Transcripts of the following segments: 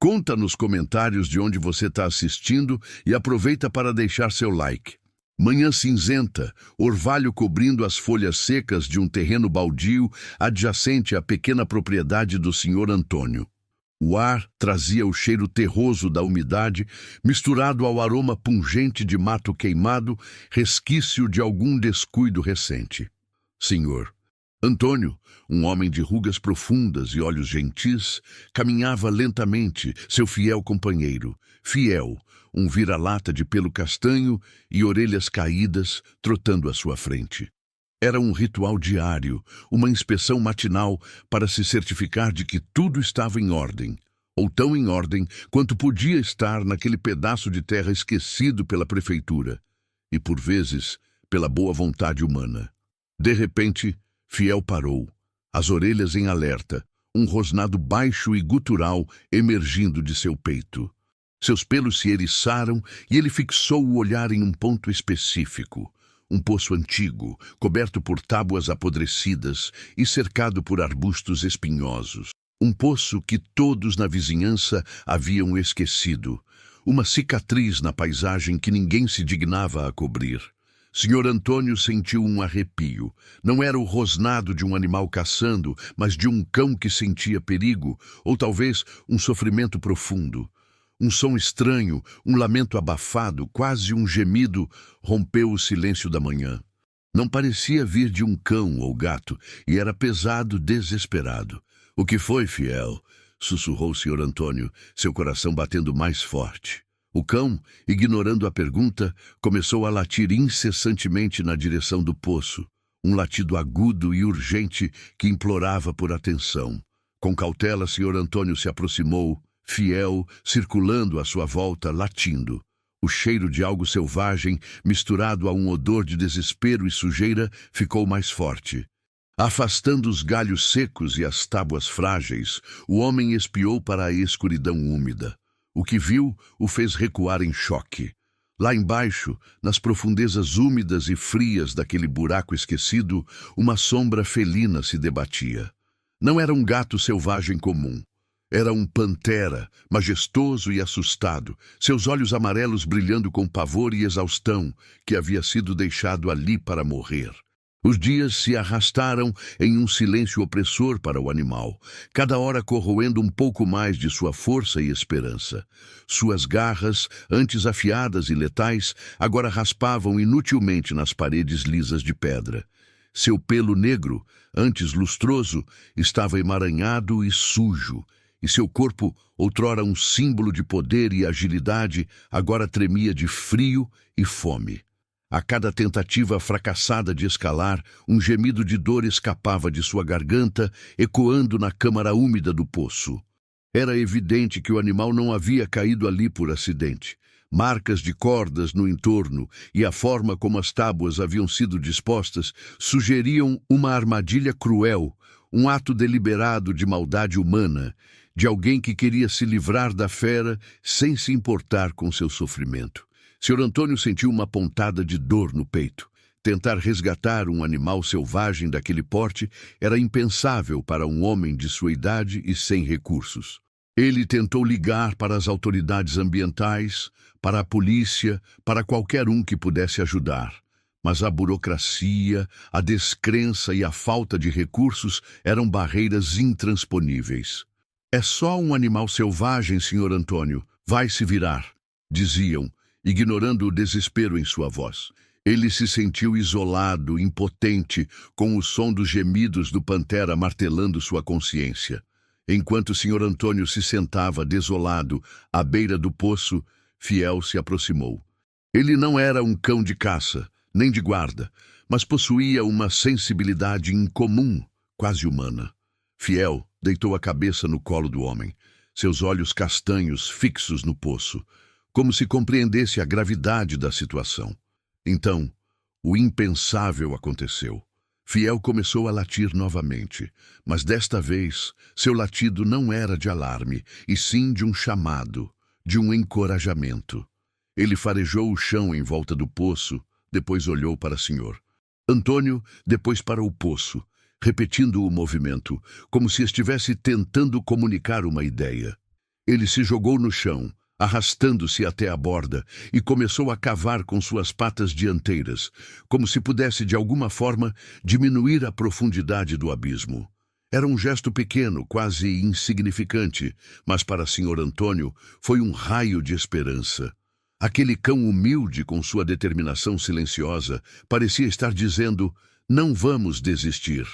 Conta nos comentários de onde você está assistindo e aproveita para deixar seu like. Manhã cinzenta, orvalho cobrindo as folhas secas de um terreno baldio adjacente à pequena propriedade do Sr. Antônio. O ar trazia o cheiro terroso da umidade, misturado ao aroma pungente de mato queimado, resquício de algum descuido recente. Senhor Antônio, um homem de rugas profundas e olhos gentis, caminhava lentamente, seu fiel companheiro. Fiel, um vira-lata de pelo castanho e orelhas caídas, trotando à sua frente. Era um ritual diário, uma inspeção matinal para se certificar de que tudo estava em ordem, ou tão em ordem quanto podia estar naquele pedaço de terra esquecido pela prefeitura e, por vezes, pela boa vontade humana. De repente, Fiel parou, as orelhas em alerta, um rosnado baixo e gutural emergindo de seu peito. Seus pelos se eriçaram e ele fixou o olhar em um ponto específico. Um poço antigo, coberto por tábuas apodrecidas e cercado por arbustos espinhosos. Um poço que todos na vizinhança haviam esquecido. Uma cicatriz na paisagem que ninguém se dignava a cobrir. Sr. Antônio sentiu um arrepio. Não era o rosnado de um animal caçando, mas de um cão que sentia perigo, ou talvez um sofrimento profundo. Um som estranho, um lamento abafado, quase um gemido, rompeu o silêncio da manhã. Não parecia vir de um cão ou gato, e era pesado, desesperado. — O que foi, Fiel? — sussurrou o Sr. Antônio, seu coração batendo mais forte. O cão, ignorando a pergunta, começou a latir incessantemente na direção do poço, um latido agudo e urgente que implorava por atenção. Com cautela, Sr. Antônio se aproximou, Fiel, circulando à sua volta, latindo. O cheiro de algo selvagem, misturado a um odor de desespero e sujeira, ficou mais forte. Afastando os galhos secos e as tábuas frágeis, o homem espiou para a escuridão úmida. O que viu o fez recuar em choque. Lá embaixo, nas profundezas úmidas e frias daquele buraco esquecido, uma sombra felina se debatia. Não era um gato selvagem comum. Era um pantera, majestoso e assustado, seus olhos amarelos brilhando com pavor e exaustão, que havia sido deixado ali para morrer. Os dias se arrastaram em um silêncio opressor para o animal, cada hora corroendo um pouco mais de sua força e esperança. Suas garras, antes afiadas e letais, agora raspavam inutilmente nas paredes lisas de pedra. Seu pelo negro, antes lustroso, estava emaranhado e sujo, e seu corpo, outrora um símbolo de poder e agilidade, agora tremia de frio e fome. A cada tentativa fracassada de escalar, um gemido de dor escapava de sua garganta, ecoando na câmara úmida do poço. Era evidente que o animal não havia caído ali por acidente. Marcas de cordas no entorno e a forma como as tábuas haviam sido dispostas sugeriam uma armadilha cruel, um ato deliberado de maldade humana, de alguém que queria se livrar da fera sem se importar com seu sofrimento. Sr. Antônio sentiu uma pontada de dor no peito. Tentar resgatar um animal selvagem daquele porte era impensável para um homem de sua idade e sem recursos. Ele tentou ligar para as autoridades ambientais, para a polícia, para qualquer um que pudesse ajudar. Mas a burocracia, a descrença e a falta de recursos eram barreiras intransponíveis. É só um animal selvagem, Sr. Antônio. Vai se virar, diziam, ignorando o desespero em sua voz. Ele se sentiu isolado, impotente, com o som dos gemidos do pantera martelando sua consciência. Enquanto o Sr. Antônio se sentava desolado à beira do poço, Fiel se aproximou. Ele não era um cão de caça, nem de guarda, mas possuía uma sensibilidade incomum, quase humana. Fiel deitou a cabeça no colo do homem, seus olhos castanhos fixos no poço, como se compreendesse a gravidade da situação. Então, o impensável aconteceu. Fiel começou a latir novamente, mas desta vez seu latido não era de alarme, e sim de um chamado, de um encorajamento. Ele farejou o chão em volta do poço, depois olhou para o senhor Antônio, depois para o poço, repetindo o movimento, como se estivesse tentando comunicar uma ideia. Ele se jogou no chão, arrastando-se até a borda, e começou a cavar com suas patas dianteiras, como se pudesse de alguma forma diminuir a profundidade do abismo. Era um gesto pequeno, quase insignificante, mas para Sr. Antônio foi um raio de esperança. Aquele cão humilde, com sua determinação silenciosa, parecia estar dizendo: não vamos desistir.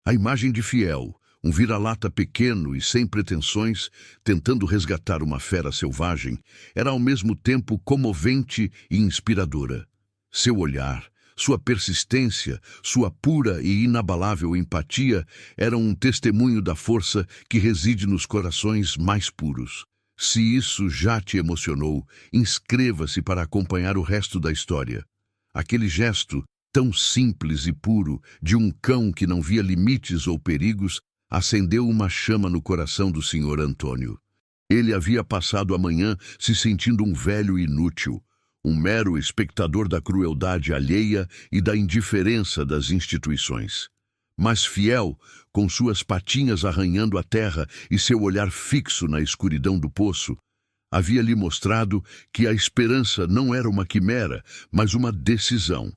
A imagem de Fiel, um vira-lata pequeno e sem pretensões, tentando resgatar uma fera selvagem, era ao mesmo tempo comovente e inspiradora. Seu olhar, sua persistência, sua pura e inabalável empatia eram um testemunho da força que reside nos corações mais puros. Se isso já te emocionou, inscreva-se para acompanhar o resto da história. Aquele gesto, tão simples e puro, de um cão que não via limites ou perigos, acendeu uma chama no coração do Sr. Antônio. Ele havia passado a manhã se sentindo um velho inútil, um mero espectador da crueldade alheia e da indiferença das instituições. Mas Fiel, com suas patinhas arranhando a terra e seu olhar fixo na escuridão do poço, havia lhe mostrado que a esperança não era uma quimera, mas uma decisão.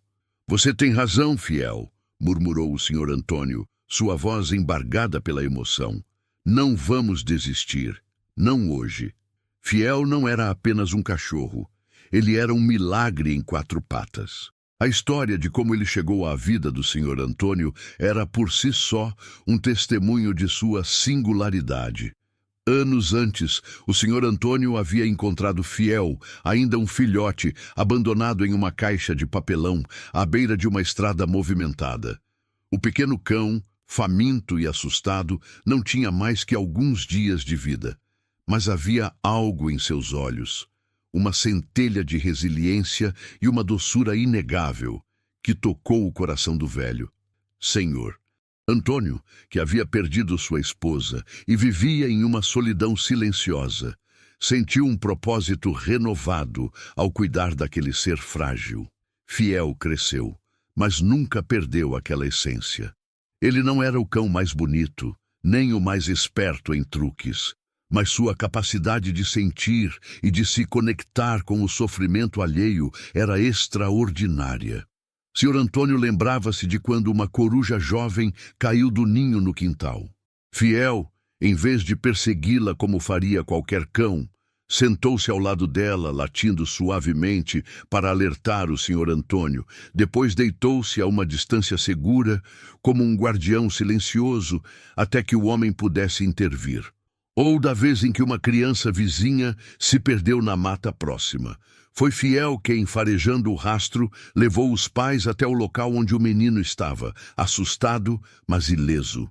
Você tem razão, Fiel, murmurou o Sr. Antônio, sua voz embargada pela emoção. Não vamos desistir. Não hoje. Fiel não era apenas um cachorro. Ele era um milagre em 4 patas. A história de como ele chegou à vida do Sr. Antônio era por si só um testemunho de sua singularidade. Anos antes, o Sr. Antônio havia encontrado Fiel, ainda um filhote, abandonado em uma caixa de papelão, à beira de uma estrada movimentada. O pequeno cão, faminto e assustado, não tinha mais que alguns dias de vida. Mas havia algo em seus olhos, uma centelha de resiliência e uma doçura inegável, que tocou o coração do velho. Senhor. Antônio, que havia perdido sua esposa e vivia em uma solidão silenciosa, sentiu um propósito renovado ao cuidar daquele ser frágil. Fiel cresceu, mas nunca perdeu aquela essência. Ele não era o cão mais bonito, nem o mais esperto em truques, mas sua capacidade de sentir e de se conectar com o sofrimento alheio era extraordinária. Sr. Antônio lembrava-se de quando uma coruja jovem caiu do ninho no quintal. Fiel, em vez de persegui-la como faria qualquer cão, sentou-se ao lado dela, latindo suavemente para alertar o Sr. Antônio. Depois deitou-se a uma distância segura, como um guardião silencioso, até que o homem pudesse intervir. Ou da vez em que uma criança vizinha se perdeu na mata próxima. Foi Fiel quem, farejando o rastro, levou os pais até o local onde o menino estava, assustado, mas ileso.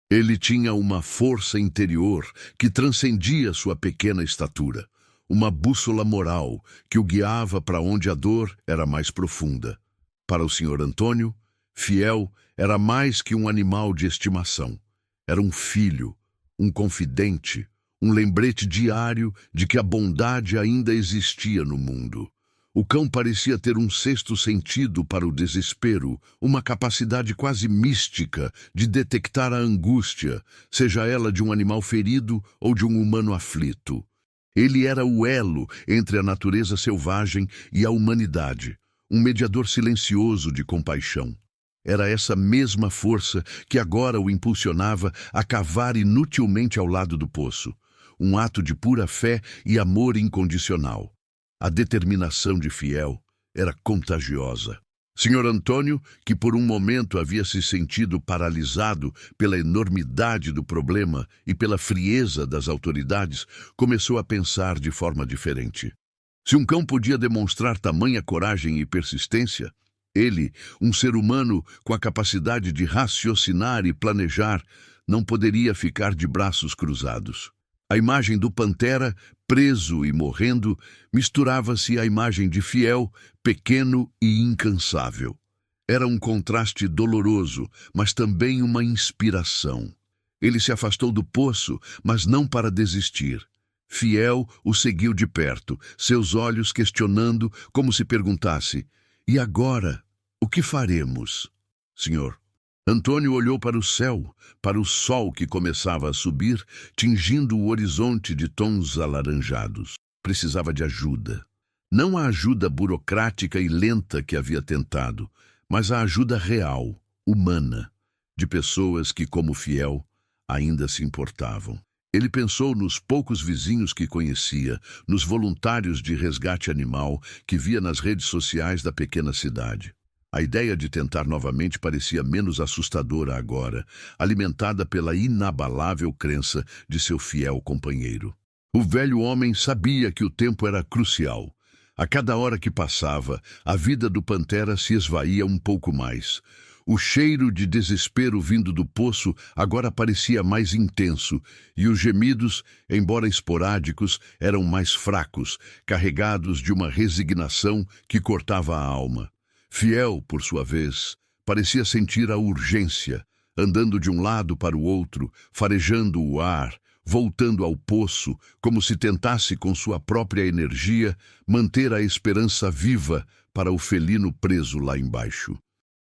Ele tinha uma força interior que transcendia sua pequena estatura, uma bússola moral que o guiava para onde a dor era mais profunda. Para o Sr. Antônio, Fiel era mais que um animal de estimação. Era um filho, um confidente, um lembrete diário de que a bondade ainda existia no mundo. O cão parecia ter um sexto sentido para o desespero, uma capacidade quase mística de detectar a angústia, seja ela de um animal ferido ou de um humano aflito. Ele era o elo entre a natureza selvagem e a humanidade, um mediador silencioso de compaixão. Era essa mesma força que agora o impulsionava a cavar inutilmente ao lado do poço, um ato de pura fé e amor incondicional. A determinação de Fiel era contagiosa. Sr. Antônio, que por um momento havia se sentido paralisado pela enormidade do problema e pela frieza das autoridades, começou a pensar de forma diferente. Se um cão podia demonstrar tamanha coragem e persistência, ele, um ser humano com a capacidade de raciocinar e planejar, não poderia ficar de braços cruzados. A imagem do Pantera, preso e morrendo, misturava-se à imagem de Fiel, pequeno e incansável. Era um contraste doloroso, mas também uma inspiração. Ele se afastou do poço, mas não para desistir. Fiel o seguiu de perto, seus olhos questionando, como se perguntasse: e agora, o que faremos? Senhor, Antônio olhou para o céu, para o sol que começava a subir, tingindo o horizonte de tons alaranjados. Precisava de ajuda. Não a ajuda burocrática e lenta que havia tentado, mas a ajuda real, humana, de pessoas que, como Fiel, ainda se importavam. Ele pensou nos poucos vizinhos que conhecia, nos voluntários de resgate animal que via nas redes sociais da pequena cidade. A ideia de tentar novamente parecia menos assustadora agora, alimentada pela inabalável crença de seu fiel companheiro. O velho homem sabia que o tempo era crucial. A cada hora que passava, a vida do Pantera se esvaía um pouco mais. O cheiro de desespero vindo do poço agora parecia mais intenso, e os gemidos, embora esporádicos, eram mais fracos, carregados de uma resignação que cortava a alma. Fiel, por sua vez, parecia sentir a urgência, andando de um lado para o outro, farejando o ar, voltando ao poço, como se tentasse com sua própria energia manter a esperança viva para o felino preso lá embaixo.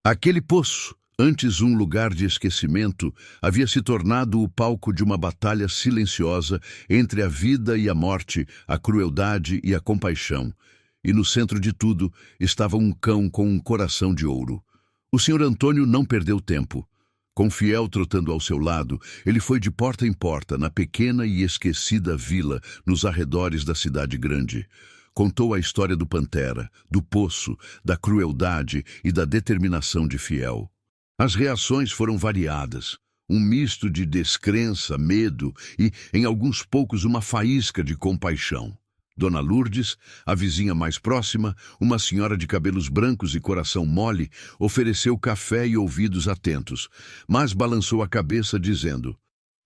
Aquele poço, antes um lugar de esquecimento, havia se tornado o palco de uma batalha silenciosa entre a vida e a morte, a crueldade e a compaixão. E no centro de tudo estava um cão com um coração de ouro. O Sr. Antônio não perdeu tempo. Com Fiel trotando ao seu lado, ele foi de porta em porta na pequena e esquecida vila nos arredores da cidade grande. Contou a história do Pantera, do poço, da crueldade e da determinação de Fiel. As reações foram variadas. Um misto de descrença, medo e, em alguns poucos, uma faísca de compaixão. Dona Lourdes, a vizinha mais próxima, uma senhora de cabelos brancos e coração mole, ofereceu café e ouvidos atentos, mas balançou a cabeça dizendo: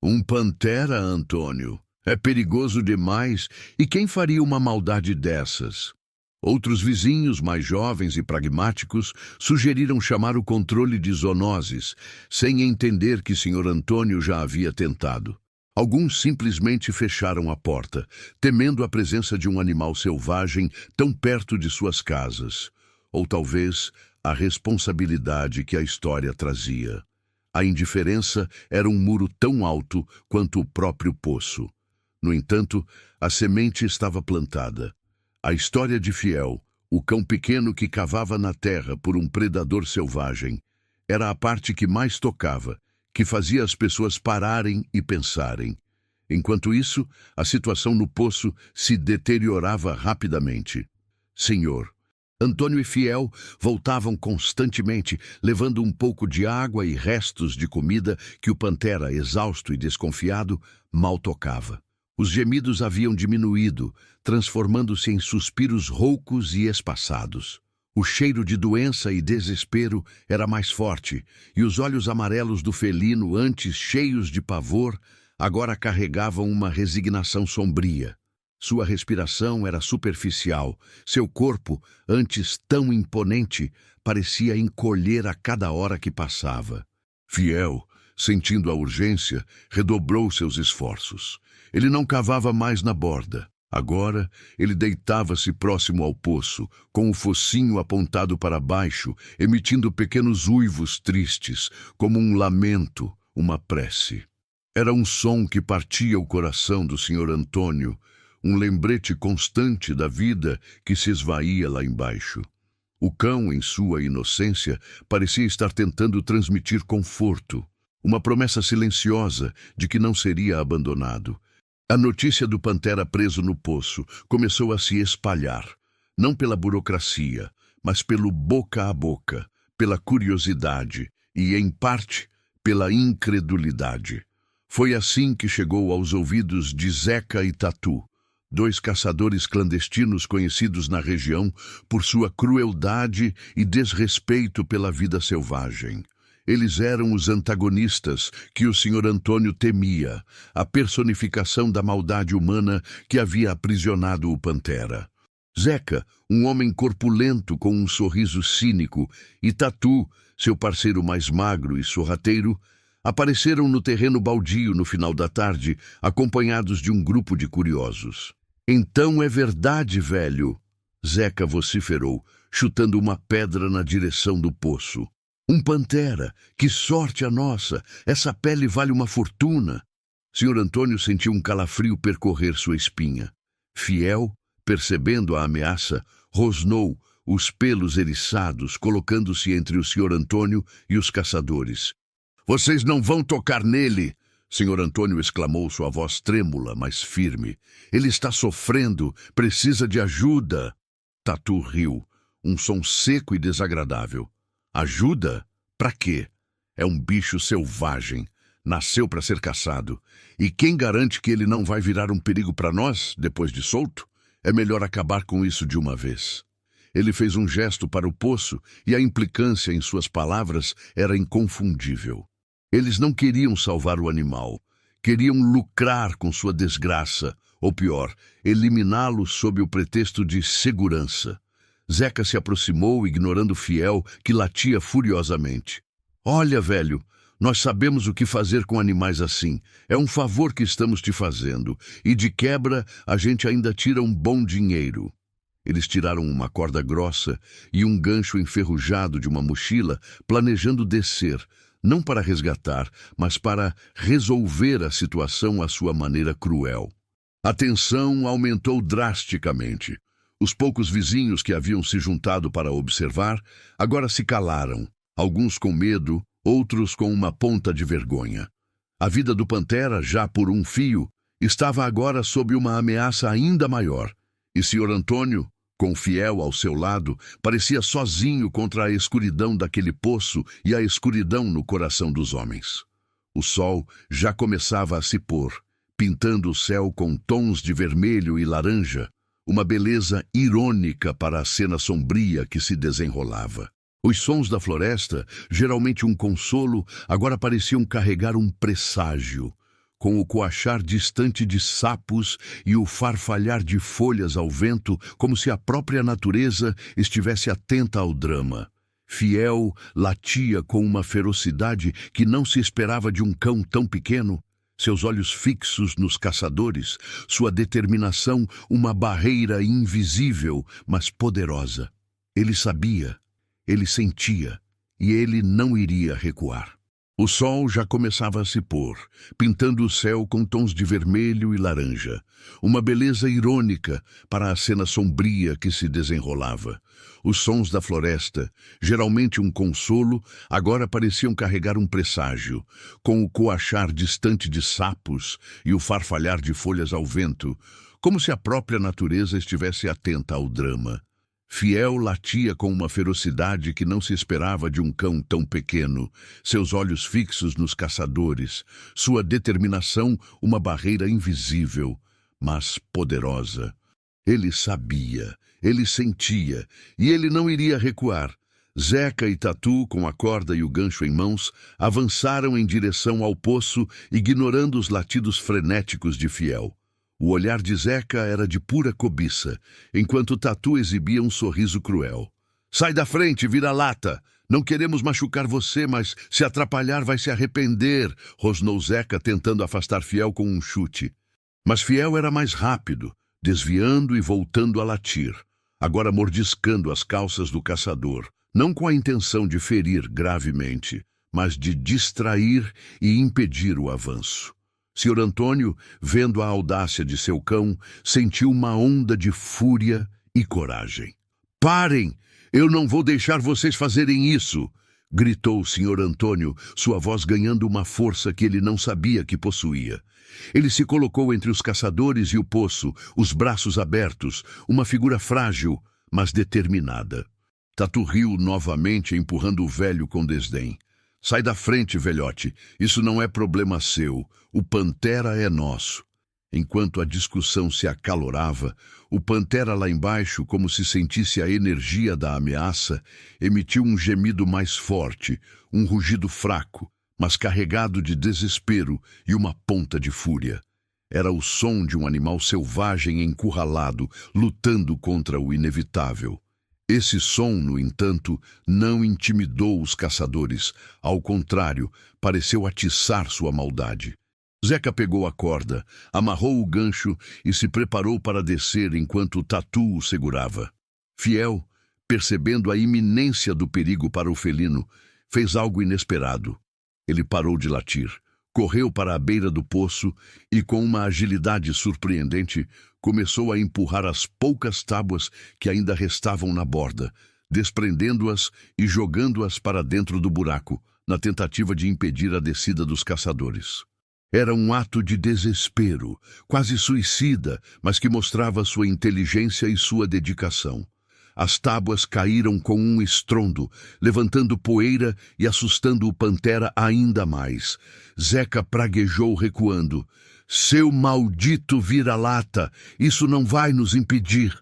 "Um pantera, Antônio. É perigoso demais, e quem faria uma maldade dessas?" Outros vizinhos, mais jovens e pragmáticos, sugeriram chamar o controle de zoonoses, sem entender que Sr. Antônio já havia tentado. Alguns simplesmente fecharam a porta, temendo a presença de um animal selvagem tão perto de suas casas. Ou talvez a responsabilidade que a história trazia. A indiferença era um muro tão alto quanto o próprio poço. No entanto, a semente estava plantada. A história de Fiel, o cão pequeno que cavava na terra por um predador selvagem, era a parte que mais tocava, que fazia as pessoas pararem e pensarem. Enquanto isso, a situação no poço se deteriorava rapidamente. Senhor, Antônio e Fiel voltavam constantemente, levando um pouco de água e restos de comida que o Pantera, exausto e desconfiado, mal tocava. Os gemidos haviam diminuído, transformando-se em suspiros roucos e espaçados. O cheiro de doença e desespero era mais forte, e os olhos amarelos do felino, antes cheios de pavor, agora carregavam uma resignação sombria. Sua respiração era superficial, seu corpo, antes tão imponente, parecia encolher a cada hora que passava. Fiel, sentindo a urgência, redobrou seus esforços. Ele não cavava mais na borda. Agora, ele deitava-se próximo ao poço, com o focinho apontado para baixo, emitindo pequenos uivos tristes, como um lamento, uma prece. Era um som que partia o coração do Sr. Antônio, um lembrete constante da vida que se esvaía lá embaixo. O cão, em sua inocência, parecia estar tentando transmitir conforto, uma promessa silenciosa de que não seria abandonado. A notícia do Pantera preso no poço começou a se espalhar, não pela burocracia, mas pelo boca a boca, pela curiosidade e, em parte, pela incredulidade. Foi assim que chegou aos ouvidos de Zeca e Tatu, dois caçadores clandestinos conhecidos na região por sua crueldade e desrespeito pela vida selvagem. Eles eram os antagonistas que o Sr. Antônio temia, a personificação da maldade humana que havia aprisionado o Pantera. Zeca, um homem corpulento com um sorriso cínico, e Tatu, seu parceiro mais magro e sorrateiro, apareceram no terreno baldio no final da tarde, acompanhados de um grupo de curiosos. "Então é verdade, velho", Zeca vociferou, chutando uma pedra na direção do poço. Um pantera! Que sorte a nossa! Essa pele vale uma fortuna! Sr. Antônio sentiu um calafrio percorrer sua espinha. Fiel, percebendo a ameaça, rosnou, os pelos eriçados, colocando-se entre o Sr. Antônio e os caçadores. "Vocês não vão tocar nele!" Sr. Antônio exclamou, sua voz trêmula, mas firme. "Ele está sofrendo, precisa de ajuda." Tatu riu, um som seco e desagradável. "Ajuda? Pra quê? É um bicho selvagem. Nasceu para ser caçado. E quem garante que ele não vai virar um perigo para nós, depois de solto? É melhor acabar com isso de uma vez." Ele fez um gesto para o poço e a implicância em suas palavras era inconfundível. Eles não queriam salvar o animal. Queriam lucrar com sua desgraça, ou pior, eliminá-lo sob o pretexto de segurança. Zeca se aproximou, ignorando Fiel, que latia furiosamente. "Olha, velho, nós sabemos o que fazer com animais assim. É um favor que estamos te fazendo. E de quebra, a gente ainda tira um bom dinheiro." Eles tiraram uma corda grossa e um gancho enferrujado de uma mochila, planejando descer, não para resgatar, mas para resolver a situação à sua maneira cruel. A tensão aumentou drasticamente. Os poucos vizinhos que haviam se juntado para observar, agora se calaram, alguns com medo, outros com uma ponta de vergonha. A vida do Pantera, já por um fio, estava agora sob uma ameaça ainda maior, e Sr. Antônio, com Fiel ao seu lado, parecia sozinho contra a escuridão daquele poço e a escuridão no coração dos homens. O sol já começava a se pôr, pintando o céu com tons de vermelho e laranja, uma beleza irônica para a cena sombria que se desenrolava. Os sons da floresta, geralmente um consolo, agora pareciam carregar um presságio, com o coachar distante de sapos e o farfalhar de folhas ao vento, como se a própria natureza estivesse atenta ao drama. Fiel latia com uma ferocidade que não se esperava de um cão tão pequeno, seus olhos fixos nos caçadores, sua determinação uma barreira invisível, mas poderosa. Ele sabia, ele sentia, e ele não iria recuar. O sol já começava a se pôr, pintando o céu com tons de vermelho e laranja, uma beleza irônica para a cena sombria que se desenrolava. Os sons da floresta, geralmente um consolo, agora pareciam carregar um presságio, com o coachar distante de sapos e o farfalhar de folhas ao vento, como se a própria natureza estivesse atenta ao drama. Fiel latia com uma ferocidade que não se esperava de um cão tão pequeno, seus olhos fixos nos caçadores, sua determinação uma barreira invisível, mas poderosa. Ele sabia, ele sentia, e ele não iria recuar. Zeca e Tatu, com a corda e o gancho em mãos, avançaram em direção ao poço, ignorando os latidos frenéticos de Fiel. O olhar de Zeca era de pura cobiça, enquanto Tatu exibia um sorriso cruel. "Sai da frente, vira-lata! Não queremos machucar você, mas se atrapalhar vai se arrepender", rosnou Zeca, tentando afastar Fiel com um chute. Mas Fiel era mais rápido, desviando e voltando a latir, agora mordiscando as calças do caçador, não com a intenção de ferir gravemente, mas de distrair e impedir o avanço. Sr. Antônio, vendo a audácia de seu cão, sentiu uma onda de fúria e coragem. "Parem! Eu não vou deixar vocês fazerem isso!" gritou o Sr. Antônio, sua voz ganhando uma força que ele não sabia que possuía. Ele se colocou entre os caçadores e o poço, os braços abertos, uma figura frágil, mas determinada. Tatu riu novamente, empurrando o velho com desdém. "Sai da frente, velhote. Isso não é problema seu. O Pantera é nosso." Enquanto a discussão se acalorava, o Pantera lá embaixo, como se sentisse a energia da ameaça, emitiu um gemido mais forte, um rugido fraco, mas carregado de desespero e uma ponta de fúria. Era o som de um animal selvagem encurralado, lutando contra o inevitável. Esse som, no entanto, não intimidou os caçadores. Ao contrário, pareceu atiçar sua maldade. Zeca pegou a corda, amarrou o gancho e se preparou para descer enquanto Tatu o segurava. Fiel, percebendo a iminência do perigo para o felino, fez algo inesperado. Ele parou de latir, correu para a beira do poço e, com uma agilidade surpreendente, começou a empurrar as poucas tábuas que ainda restavam na borda, desprendendo-as e jogando-as para dentro do buraco, na tentativa de impedir a descida dos caçadores. Era um ato de desespero, quase suicida, mas que mostrava sua inteligência e sua dedicação. As tábuas caíram com um estrondo, levantando poeira e assustando o Pantera ainda mais. Zeca praguejou recuando. Seu maldito vira-lata, isso não vai nos impedir.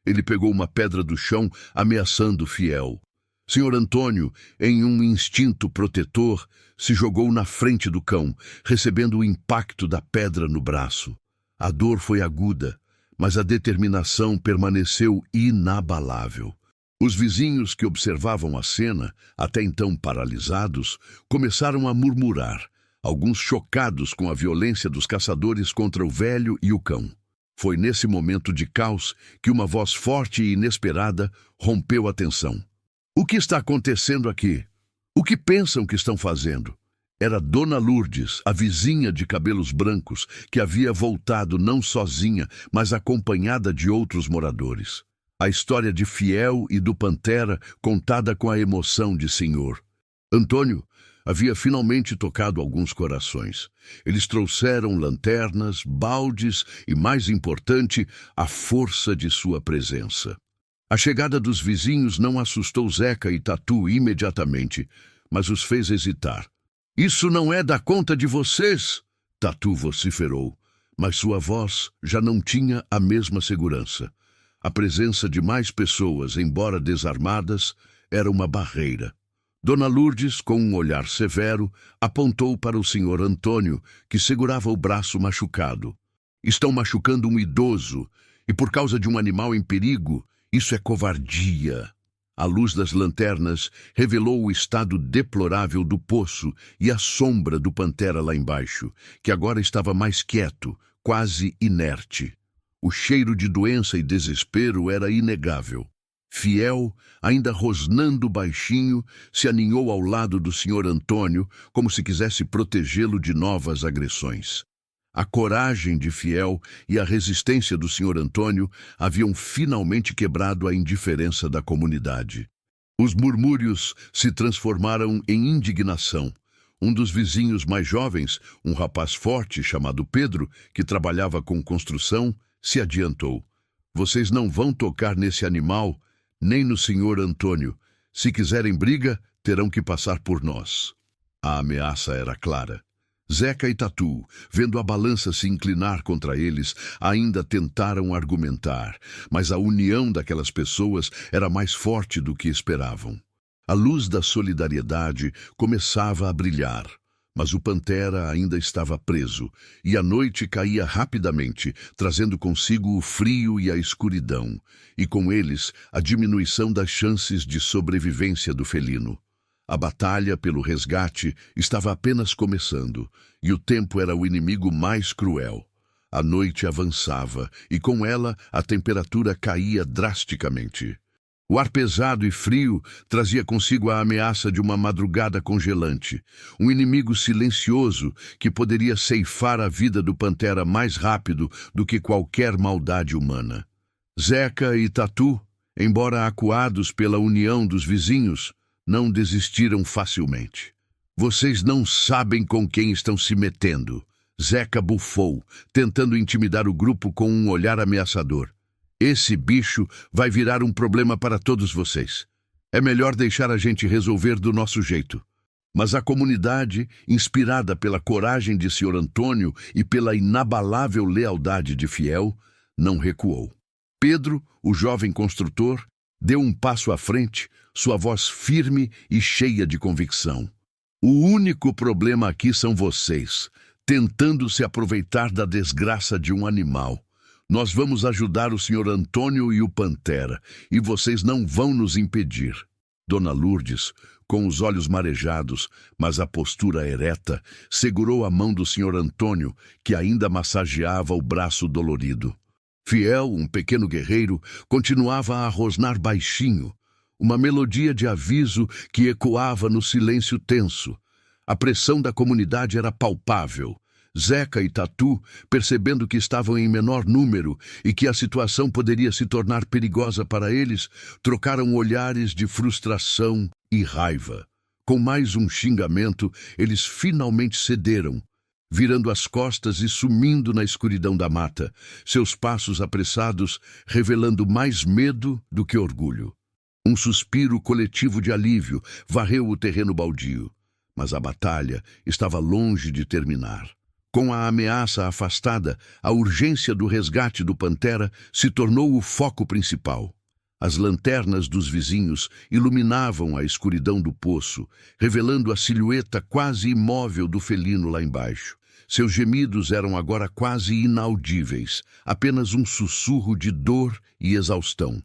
Ele pegou uma pedra do chão, ameaçando o fiel. Senhor Antônio, em um instinto protetor, se jogou na frente do cão, recebendo o impacto da pedra no braço. A dor foi aguda, mas a determinação permaneceu inabalável. Os vizinhos que observavam a cena, até então paralisados, começaram a murmurar, alguns chocados com a violência dos caçadores contra o velho e o cão. Foi nesse momento de caos que uma voz forte e inesperada rompeu a tensão. O que está acontecendo aqui? O que pensam que estão fazendo? Era Dona Lourdes, a vizinha de cabelos brancos, que havia voltado não sozinha, mas acompanhada de outros moradores. A história de Fiel e do Pantera, contada com a emoção de Senhor Antônio, havia finalmente tocado alguns corações. Eles trouxeram lanternas, baldes e, mais importante, a força de sua presença. A chegada dos vizinhos não assustou Zeca e Tatu imediatamente, mas os fez hesitar. Isso não é da conta de vocês, Tatu vociferou, mas sua voz já não tinha a mesma segurança. A presença de mais pessoas, embora desarmadas, era uma barreira. Dona Lourdes, com um olhar severo, apontou para o senhor Antônio, que segurava o braço machucado. Estão machucando um idoso, e por causa de um animal em perigo, isso é covardia. A luz das lanternas revelou o estado deplorável do poço e a sombra do Pantera lá embaixo, que agora estava mais quieto, quase inerte. O cheiro de doença e desespero era inegável. Fiel, ainda rosnando baixinho, se aninhou ao lado do senhor Antônio, como se quisesse protegê-lo de novas agressões. A coragem de Fiel e a resistência do senhor Antônio haviam finalmente quebrado a indiferença da comunidade. Os murmúrios se transformaram em indignação. Um dos vizinhos mais jovens, um rapaz forte chamado Pedro, que trabalhava com construção, se adiantou. Vocês não vão tocar nesse animal, nem no senhor Antônio. Se quiserem briga, terão que passar por nós. A ameaça era clara. Zeca e Tatu, vendo a balança se inclinar contra eles, ainda tentaram argumentar, mas a união daquelas pessoas era mais forte do que esperavam. A luz da solidariedade começava a brilhar, mas o Pantera ainda estava preso, e a noite caía rapidamente, trazendo consigo o frio e a escuridão, e com eles a diminuição das chances de sobrevivência do felino. A batalha pelo resgate estava apenas começando, e o tempo era o inimigo mais cruel. A noite avançava, e com ela a temperatura caía drasticamente. O ar pesado e frio trazia consigo a ameaça de uma madrugada congelante, um inimigo silencioso que poderia ceifar a vida do Pantera mais rápido do que qualquer maldade humana. Zeca e Tatu, embora acuados pela união dos vizinhos, não desistiram facilmente. Vocês não sabem com quem estão se metendo. Zeca bufou, tentando intimidar o grupo com um olhar ameaçador. Esse bicho vai virar um problema para todos vocês. É melhor deixar a gente resolver do nosso jeito. Mas a comunidade, inspirada pela coragem de Sr. Antônio e pela inabalável lealdade de Fiel, não recuou. Pedro, o jovem construtor, deu um passo à frente, sua voz firme e cheia de convicção. O único problema aqui são vocês, tentando se aproveitar da desgraça de um animal. Nós vamos ajudar o Sr. Antônio e o Pantera, e vocês não vão nos impedir. Dona Lourdes, com os olhos marejados, mas a postura ereta, segurou a mão do Sr. Antônio, que ainda massageava o braço dolorido. Fiel, um pequeno guerreiro, continuava a rosnar baixinho. uma melodia de aviso que ecoava no silêncio tenso. A pressão da comunidade era palpável. Zeca e Tatu, percebendo que estavam em menor número e que a situação poderia se tornar perigosa para eles, trocaram olhares de frustração e raiva. Com mais um xingamento, eles finalmente cederam, virando as costas e sumindo na escuridão da mata, seus passos apressados revelando mais medo do que orgulho. Um suspiro coletivo de alívio varreu o terreno baldio, mas a batalha estava longe de terminar. Com a ameaça afastada, a urgência do resgate do Pantera se tornou o foco principal. As lanternas dos vizinhos iluminavam a escuridão do poço, revelando a silhueta quase imóvel do felino lá embaixo. Seus gemidos eram agora quase inaudíveis, apenas um sussurro de dor e exaustão.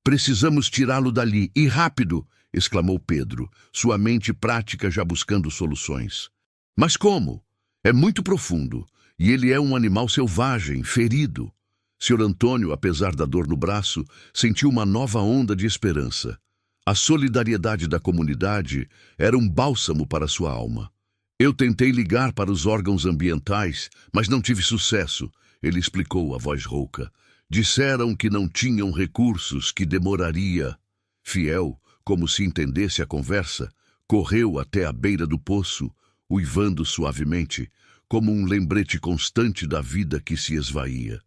"Precisamos tirá-lo dali, e rápido!" exclamou Pedro, sua mente prática já buscando soluções. "Mas como? É muito profundo, e ele é um animal selvagem, ferido." Sr. Antônio, apesar da dor no braço, sentiu uma nova onda de esperança. A solidariedade da comunidade era um bálsamo para sua alma. "Eu tentei ligar para os órgãos ambientais, mas não tive sucesso", ele explicou, a voz rouca. "Disseram que não tinham recursos, que demoraria." Fiel, como se entendesse a conversa, correu até a beira do poço, uivando suavemente, como um lembrete constante da vida que se esvaía.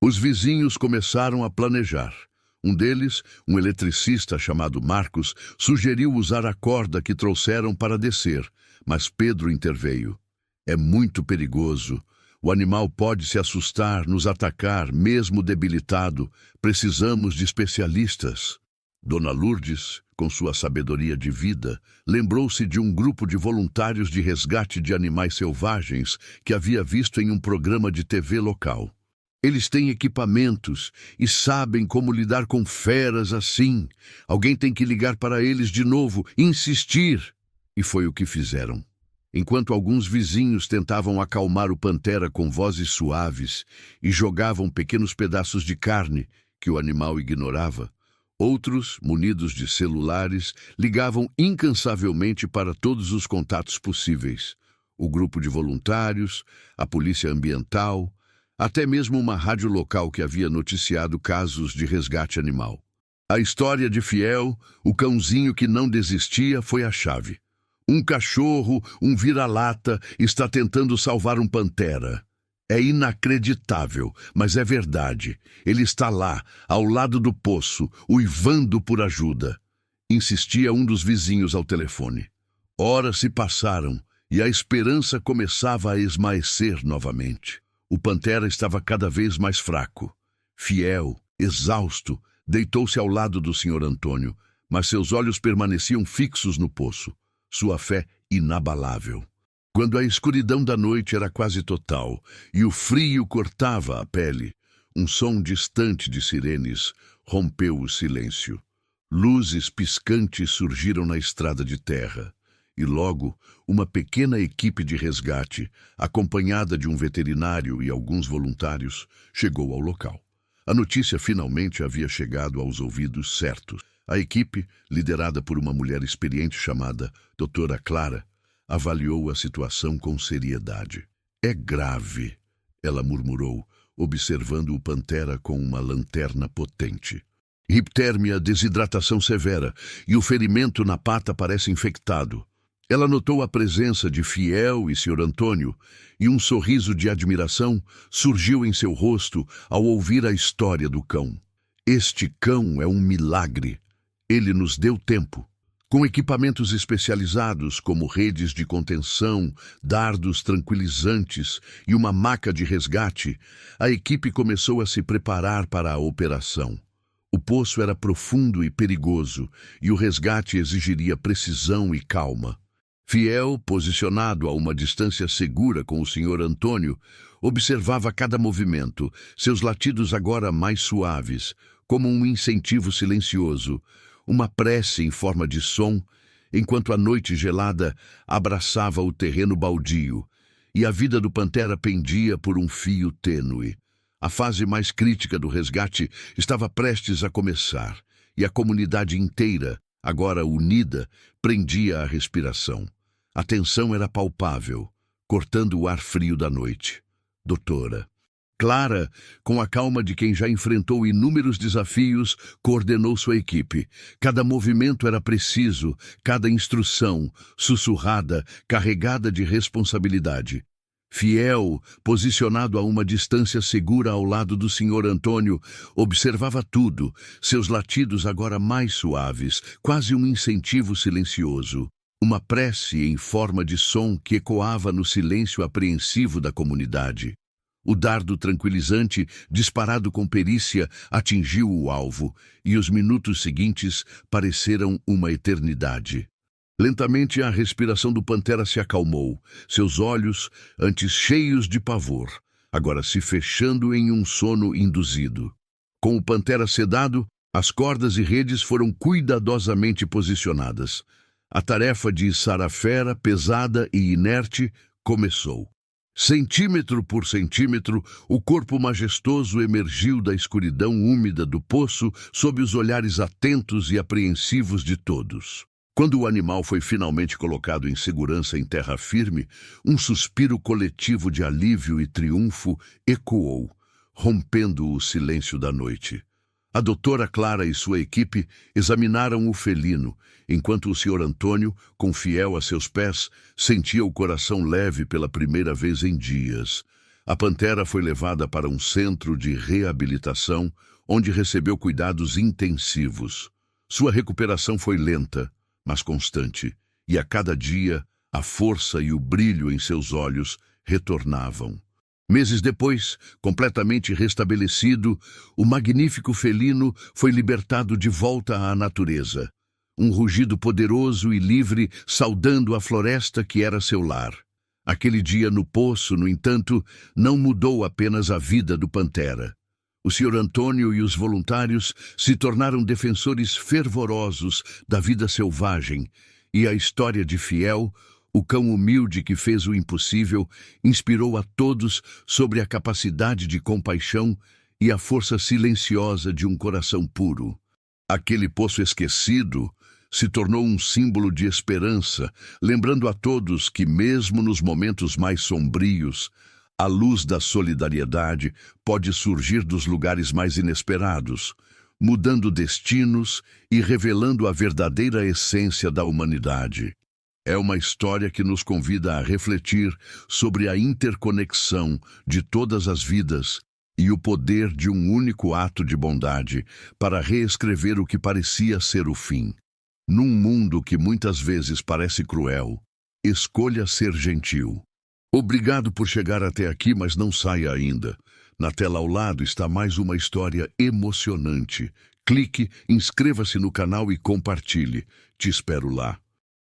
Os vizinhos começaram a planejar. Um deles, um eletricista chamado Marcos, sugeriu usar a corda que trouxeram para descer, mas Pedro interveio. "É muito perigoso. O animal pode se assustar, nos atacar, mesmo debilitado. Precisamos de especialistas." Dona Lourdes, com sua sabedoria de vida, lembrou-se de um grupo de voluntários de resgate de animais selvagens que havia visto em um programa de TV local. "Eles têm equipamentos e sabem como lidar com feras assim. Alguém tem que ligar para eles de novo, insistir." E foi o que fizeram. Enquanto alguns vizinhos tentavam acalmar o Pantera com vozes suaves e jogavam pequenos pedaços de carne que o animal ignorava, outros, munidos de celulares, ligavam incansavelmente para todos os contatos possíveis. O grupo de voluntários, a polícia ambiental, até mesmo uma rádio local que havia noticiado casos de resgate animal. A história de Fiel, o cãozinho que não desistia, foi a chave. Um cachorro, um vira-lata, está tentando salvar um Pantera. É inacreditável, mas é verdade. Ele está lá, ao lado do poço, uivando por ajuda. Insistia um dos vizinhos ao telefone. Horas se passaram e a esperança começava a esmaecer novamente. O Pantera estava cada vez mais fraco. Fiel, exausto, deitou-se ao lado do Sr. Antônio, mas seus olhos permaneciam fixos no poço, sua fé inabalável. Quando a escuridão da noite era quase total e o frio cortava a pele, um som distante de sirenes rompeu o silêncio. Luzes piscantes surgiram na estrada de terra e logo uma pequena equipe de resgate, acompanhada de um veterinário e alguns voluntários, chegou ao local. A notícia finalmente havia chegado aos ouvidos certos. A equipe, liderada por uma mulher experiente chamada Doutora Clara, avaliou a situação com seriedade. "É grave", ela murmurou, observando o Pantera com uma lanterna potente. "Hiptérmia, desidratação severa, e o ferimento na pata parece infectado." Ela notou a presença de Fiel e Sr. Antônio, e um sorriso de admiração surgiu em seu rosto ao ouvir a história do cão. "Este cão é um milagre. Ele nos deu tempo." Com equipamentos especializados como redes de contenção, dardos tranquilizantes e uma maca de resgate, a equipe começou a se preparar para a operação. O poço era profundo e perigoso, e o resgate exigiria precisão e calma. Fiel, posicionado a uma distância segura com o Sr. Antônio, observava cada movimento, seus latidos agora mais suaves, como um incentivo silencioso, uma prece em forma de som, enquanto a noite gelada abraçava o terreno baldio, e a vida do Pantera pendia por um fio tênue. A fase mais crítica do resgate estava prestes a começar, e a comunidade inteira, agora unida, prendia a respiração. A tensão era palpável, cortando o ar frio da noite. Doutora. Clara, com a calma de quem já enfrentou inúmeros desafios, coordenou sua equipe. Cada movimento era preciso, cada instrução, sussurrada, carregada de responsabilidade. Fiel, posicionado a uma distância segura ao lado do Sr. Antônio, observava tudo, seus latidos agora mais suaves, quase um incentivo silencioso. Uma prece em forma de som que ecoava no silêncio apreensivo da comunidade. O dardo tranquilizante, disparado com perícia, atingiu o alvo, e os minutos seguintes pareceram uma eternidade. Lentamente a respiração do Pantera se acalmou, seus olhos, antes cheios de pavor, agora se fechando em um sono induzido. Com o Pantera sedado, as cordas e redes foram cuidadosamente posicionadas. A tarefa de içar a fera, pesada e inerte, começou. Centímetro por centímetro, o corpo majestoso emergiu da escuridão úmida do poço sob os olhares atentos e apreensivos de todos. Quando o animal foi finalmente colocado em segurança em terra firme, um suspiro coletivo de alívio e triunfo ecoou, rompendo o silêncio da noite. A doutora Clara e sua equipe examinaram o felino, enquanto o Sr. Antônio, confiel a seus pés, sentia o coração leve pela primeira vez em dias. A Pantera foi levada para um centro de reabilitação, onde recebeu cuidados intensivos. Sua recuperação foi lenta, mas constante, e a cada dia a força e o brilho em seus olhos retornavam. Meses depois, completamente restabelecido, o magnífico felino foi libertado de volta à natureza. Um rugido poderoso e livre saudando a floresta que era seu lar. Aquele dia no poço, no entanto, não mudou apenas a vida do Pantera. O Sr. Antônio e os voluntários se tornaram defensores fervorosos da vida selvagem, e a história de Fiel, o cão humilde que fez o impossível, inspirou a todos sobre a capacidade de compaixão e a força silenciosa de um coração puro. Aquele poço esquecido se tornou um símbolo de esperança, lembrando a todos que, mesmo nos momentos mais sombrios, a luz da solidariedade pode surgir dos lugares mais inesperados, mudando destinos e revelando a verdadeira essência da humanidade. É uma história que nos convida a refletir sobre a interconexão de todas as vidas e o poder de um único ato de bondade para reescrever o que parecia ser o fim. Num mundo que muitas vezes parece cruel, escolha ser gentil. Obrigado por chegar até aqui, mas não saia ainda. Na tela ao lado está mais uma história emocionante. Clique, inscreva-se no canal e compartilhe. Te espero lá.